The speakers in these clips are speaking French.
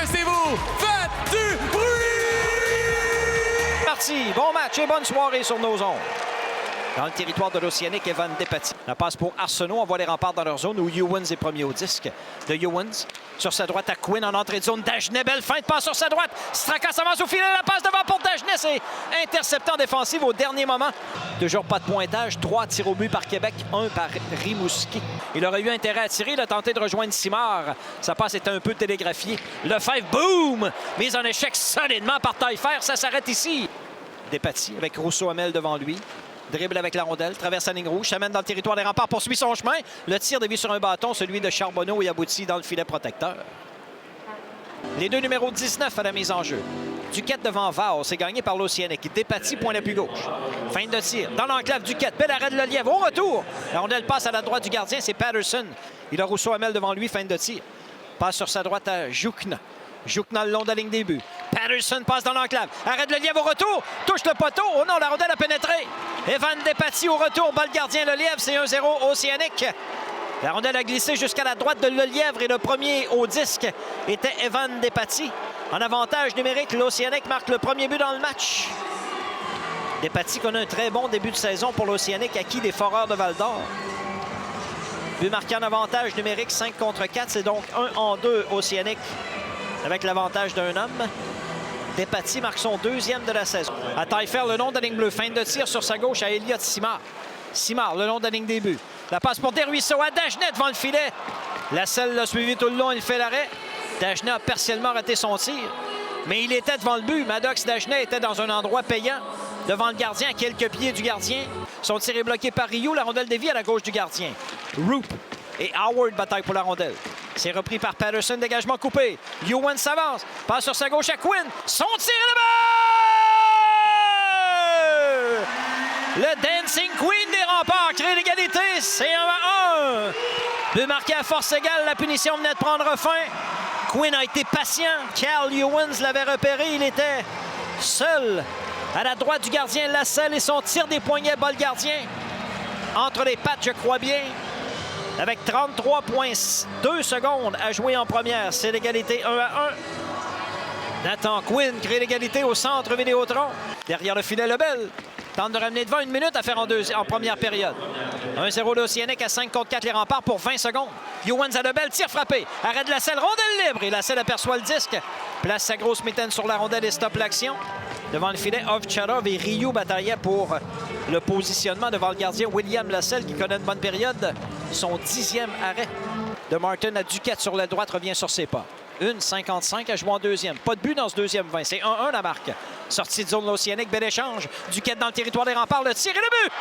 que c'est vous faites du bruit! Parti, bon match et bonne soirée sur nos ondes. Dans le territoire de l'Océanique, Evan Despatie. La passe pour Arsenault. On voit les remparts dans leur zone où Ewens est premier au disque. De Ewens sur sa droite à Quinn en entrée de zone. Dagenet, belle fin de passe sur sa droite. Straka s'avance au filet. La passe devant pour Dagenet. C'est intercepté en défensive au dernier moment. Toujours pas de pointage. 3 tirs au but par Québec, 1 par Rimouski. Il aurait eu intérêt à tirer. Il a tenté de rejoindre Simard. Sa passe était un peu télégraphiée. Lefebvre, boum! Mise en échec solidement par Taillefer. Ça s'arrête ici. Despatie avec Rousseau-Hamel devant lui. Dribble avec la rondelle, traverse la ligne rouge, s'amène dans le territoire des remparts, poursuit son chemin. Le tir dévie sur un bâton, celui de Charbonneau et aboutit dans le filet protecteur. Les deux numéros 19 à la mise en jeu. Duquette devant Vao, c'est gagné par l'Océanique. Despatie, point l'appui gauche. Fin de tir, dans l'enclave, Duquette, bel arrêt de Lelièvre, au retour. La rondelle passe à la droite du gardien, c'est Patterson. Il a Rousseau-Hamel devant lui, fin de tir. Passe sur sa droite à Joukna. Joukna le long de la ligne des buts. Patterson passe dans l'enclave. Arrête Lelièvre au retour. Touche le poteau. Oh non, la rondelle a pénétré. Evan Despatie au retour. Balle gardien Lelièvre. C'est 1-0 Océanique. La rondelle a glissé jusqu'à la droite de Lelièvre et le premier au disque était Evan Despatie. En avantage numérique, l'Océanique marque le premier but dans le match. Despatie connaît un très bon début de saison pour l'Océanique, acquis des Foreurs de Val-d'Or. But marqué en avantage numérique, 5 contre 4. C'est donc 1-2 Océanique avec l'avantage d'un homme. Despatie marque son deuxième de la saison. À Taillefer, le long de la ligne bleue. Fin de tir sur sa gauche à Elliott Simard. Simard, le long de la ligne des buts. La passe pour Desruisseaux à Dagenet devant le filet. La selle l'a suivi tout le long, il fait l'arrêt. Dagenet a partiellement raté son tir. Mais il était devant le but. Maddox Dagenet était dans un endroit payant. Devant le gardien, à quelques pieds du gardien. Son tir est bloqué par Rioux. La rondelle dévie à la gauche du gardien. Roop et Howard bataillent pour la rondelle. C'est repris par Patterson, dégagement coupé. Ewens s'avance, passe sur sa gauche à Quinn. Son tir est là-bas! Le Dancing Queen des remparts crée l'égalité. C'est 1-1. But marqué à force égale, la punition venait de prendre fin. Quinn a été patient. Cal Ewens l'avait repéré. Il était seul à la droite du gardien Lasselle et son tir des poignets bas le gardien. Entre les pattes, je crois bien. Avec 33,2 secondes à jouer en première. C'est l'égalité 1-1. Nathan Quinn crée l'égalité au centre Vidéotron. Derrière le filet, Lebel tente de ramener devant 1 minute à faire en première période. 1-0 l'Océanique à 5 contre 4 les remparts pour 20 secondes. Ewens à Lebel, tir frappé. Arrête de Lasselle, rondelle libre. Et Lasselle aperçoit le disque. Place sa grosse mitaine sur la rondelle et stoppe l'action. Devant le filet, Ovtcharov et Rioux bataillaient pour le positionnement devant le gardien William Lasselle qui connaît une bonne période. Son 10e arrêt de Martin à Duquette sur la droite revient sur ses pas. 1,55 à jouer en deuxième. Pas de but dans ce deuxième 20. C'est 1-1 la marque. Sortie de zone l'Océanique, bel échange. Duquette dans le territoire des remparts. Le tir et le but!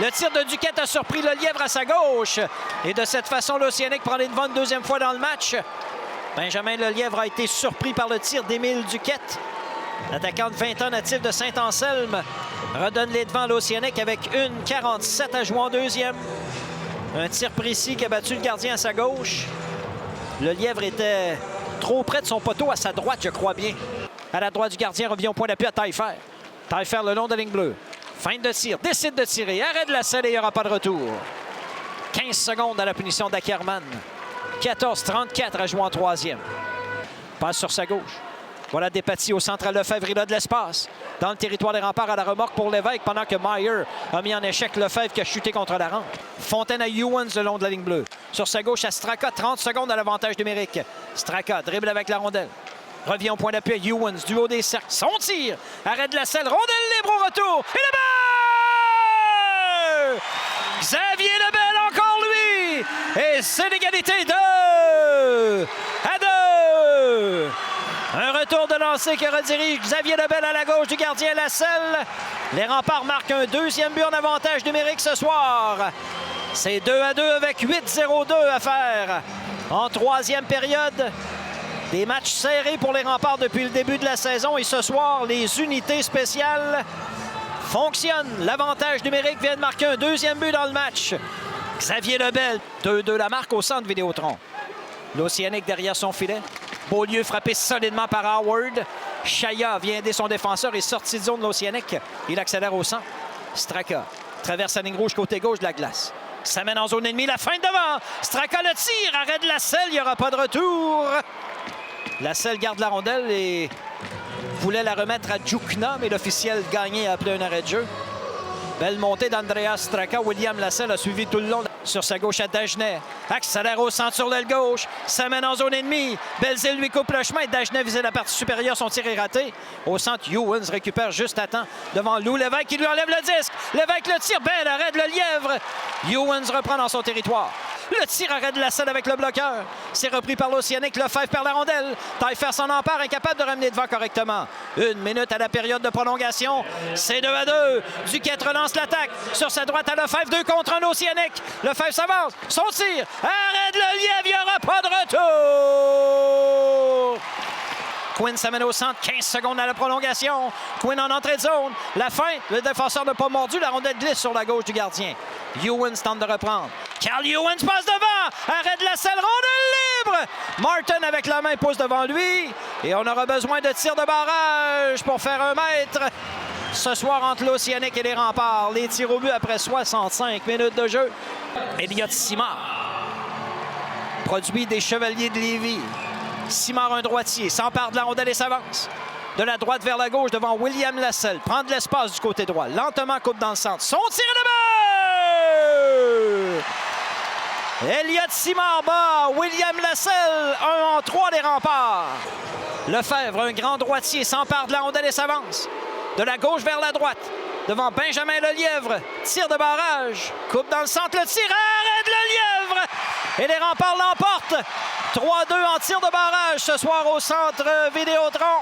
Le tir de Duquette a surpris Lelièvre à sa gauche. Et de cette façon, l'Océanique prend les devants une deuxième fois dans le match. Benjamin Lelièvre a été surpris par le tir d'Émile Duquette. L'attaquant de 20 ans natif de Saint-Anselme redonne les devants à l'Océanique avec 1,47 à jouer en deuxième. Un tir précis qui a battu le gardien à sa gauche. Lelièvre était trop près de son poteau à sa droite, je crois bien. À la droite du gardien, revient au point d'appui à Taillefer. Taillefer le long de la ligne bleue. Fin de tir, décide de tirer. Arrête de la selle et il n'y aura pas de retour. 15 secondes à la punition d'Ackerman. 14-34 à jouer en troisième. Passe sur sa gauche. Voilà Despatie au centre à Lefebvre, il a de l'espace. Dans le territoire des remparts à la remorque pour Lévesque pendant que Meyer a mis en échec Lefebvre qui a chuté contre la rampe. Fontaine à Ewens le long de la ligne bleue. Sur sa gauche à Straka, 30 secondes à l'avantage numérique. Straka dribble avec la rondelle. Revient au point d'appui à Ewens, du haut des cercles. Son tir! Arrête de la selle, rondelle libre au retour. Et le but! Xavier Lebel, encore lui! Et c'est l'égalité 2-2! Un retour de lancer qui redirige Xavier Lebel à la gauche du gardien Lasselle. Les remparts marquent un deuxième but en avantage numérique ce soir. C'est 2-2 avec 8-0-2 à faire en troisième période. Des matchs serrés pour les remparts depuis le début de la saison. Et ce soir, les unités spéciales fonctionnent. L'avantage numérique vient de marquer un deuxième but dans le match. Xavier Lebel, 2-2 la marque au centre Vidéotron. L'Océanique derrière son filet. Beaulieu frappé solidement par Howard. Chaya vient aider son défenseur et sorti de zone de l'Océanique. Il accélère au centre. Straka traverse la ligne rouge côté gauche de la glace. S'amène en zone ennemie, la fin de devant. Straka le tire, arrête de la selle, il n'y aura pas de retour. Lasselle garde la rondelle et voulait la remettre à Djoukna, mais l'officiel gagnait après un arrêt de jeu. Belle montée d'Andreas Straka. William Lasselle a suivi tout le long sur sa gauche à Dagenet. Accélère au centre sur l'aile gauche. S'amène en zone ennemie. Belzile lui coupe le chemin. Dagenet visait la partie supérieure. Son tir est raté. Au centre, Ewens récupère juste à temps devant Lou Lévesque qui lui enlève le disque. Lévesque le tire. Belle arrêt de le lièvre. Ewens reprend dans son territoire. Le tir arrêt de Lasselle avec le bloqueur. C'est repris par l'Océanique. Lefebvre perd la rondelle. Taillefer s'en empare, incapable de ramener devant correctement. 1 minute à la période de prolongation. C'est 2-2. Duquette relance l'attaque. Sur sa droite à Lefebvre. 2 contre 1 Océanique. Lefebvre s'avance. Son tir. Arrêt de le lièvre. Il n'y aura pas de retour. Quinn s'amène au centre, 15 secondes à la prolongation. Quinn en entrée de zone. La fin, le défenseur n'a pas mordu. La rondelle glisse sur la gauche du gardien. Ewens tente de reprendre. Carl Ewens passe devant. Arrête de Lasselle, rondelle libre. Martin avec la main pousse devant lui. Et on aura besoin de tir de barrage pour faire 1 mètre. Ce soir entre l'Océanique et les Remparts. Les tirs au but après 65 minutes de jeu. Elliott Simard, produit des Chevaliers de Lévis. Simard, un droitier, s'empare de la rondelle et s'avance. De la droite vers la gauche devant William Lasselle. Prend de l'espace du côté droit. Lentement coupe dans le centre. Son tir de but! Elliott Simard bat William Lasselle. 1-3 des Remparts. Lefebvre, un grand droitier, s'empare de la rondelle et s'avance. De la gauche vers la droite. Devant Benjamin Lelièvre. Tir de barrage. Coupe dans le centre. Le tir. Arrête Lelièvre! Et les Remparts l'emportent. 3-2 en tir de barrage ce soir au centre Vidéotron.